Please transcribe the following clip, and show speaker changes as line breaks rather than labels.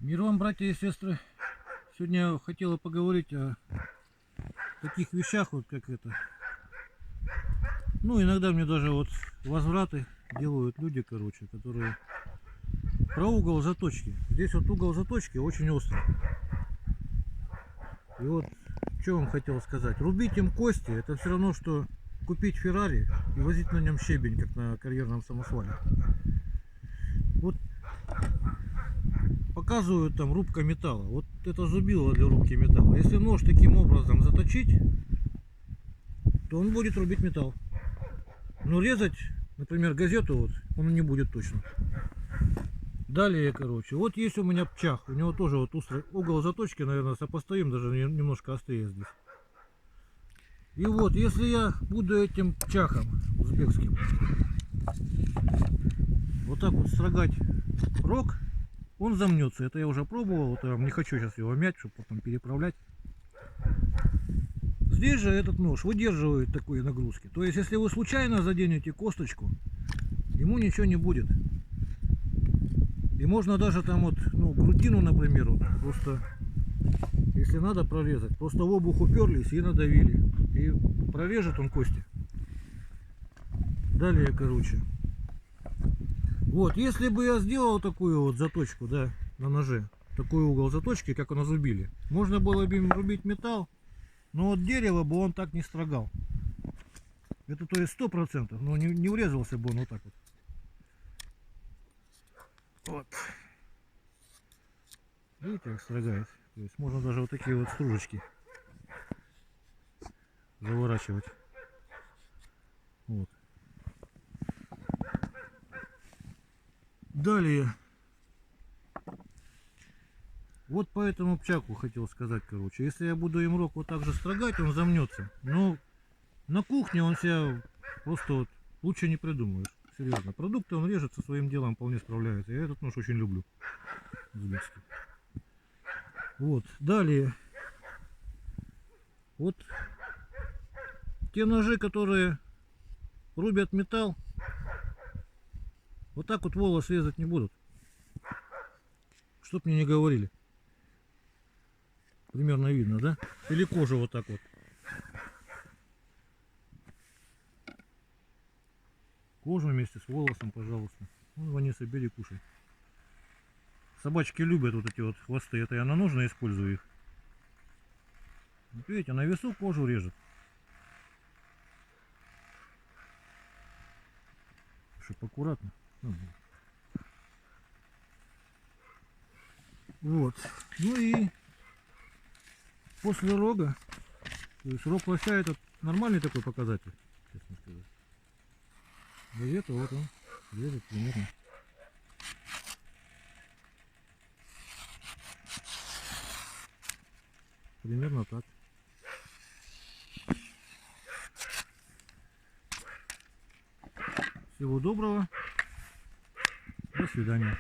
Мир вам, братья и сестры. Сегодня я хотела поговорить о таких вещах, вот как это. Ну, иногда мне даже вот возвраты делают люди, короче, которые про угол заточки. Здесь вот угол заточки очень острый. И вот, что вам хотел сказать. Рубить им кости, это все равно, что купить Феррари и возить на нем щебень, как на карьерном самосвале. Вот показывают там рубка металла. Вот это зубило для рубки металла. Если нож таким образом заточить, то он будет рубить металл. Но резать, например, газету, вот, он не будет точно. Далее, короче, вот есть у меня пчах. У него тоже вот угол заточки, наверное, сопоставим, даже немножко острее здесь. И вот, если я буду этим пчахом узбекским вот так вот строгать рог, он замнется. Это я уже пробовал, вот я не хочу сейчас его мять, чтобы потом переправлять. Здесь же этот нож выдерживает такие нагрузки. То есть, если вы случайно заденете косточку, ему ничего не будет. И можно даже там вот, ну, грудину, например, вот, просто, если надо прорезать, просто в обух уперлись и надавили. И прорежет он кости. Далее, короче. Вот, если бы я сделал такую вот заточку, да, на ноже, такой угол заточки, как на зубиле, можно было бы им рубить металл, но вот дерево бы он так не строгал. Это то есть 100%, но не урезался бы он вот так вот. Вот. Видите, как строгает. То есть можно даже вот такие вот стружечки заворачивать. Вот. Далее. Вот по этому пчаку хотел сказать, короче. Если я буду им рог вот так же строгать, он замнется. Но на кухне он себя просто вот лучше не придумаешь. Серьезно. Продукты он режет, со своим делом вполне справляется. Я этот нож очень люблю. Узбекский. Вот. Далее. Вот те ножи, которые рубят металл, вот так вот волос резать не будут. Чтоб мне не говорили. Примерно видно, да? Или кожу вот так вот. Кожу вместе с волосом, пожалуйста. Ну, Ванесса, бери, кушай. Собачки любят вот эти вот хвосты. Это я на ножны использую их. Вот видите, на весу кожу режет. Чтоб аккуратно. Вот. Ну и после рога, то есть рог лося это нормальный такой показатель, честно сказать. Где-то вот он лежит примерно. Примерно так. Всего доброго. До свидания.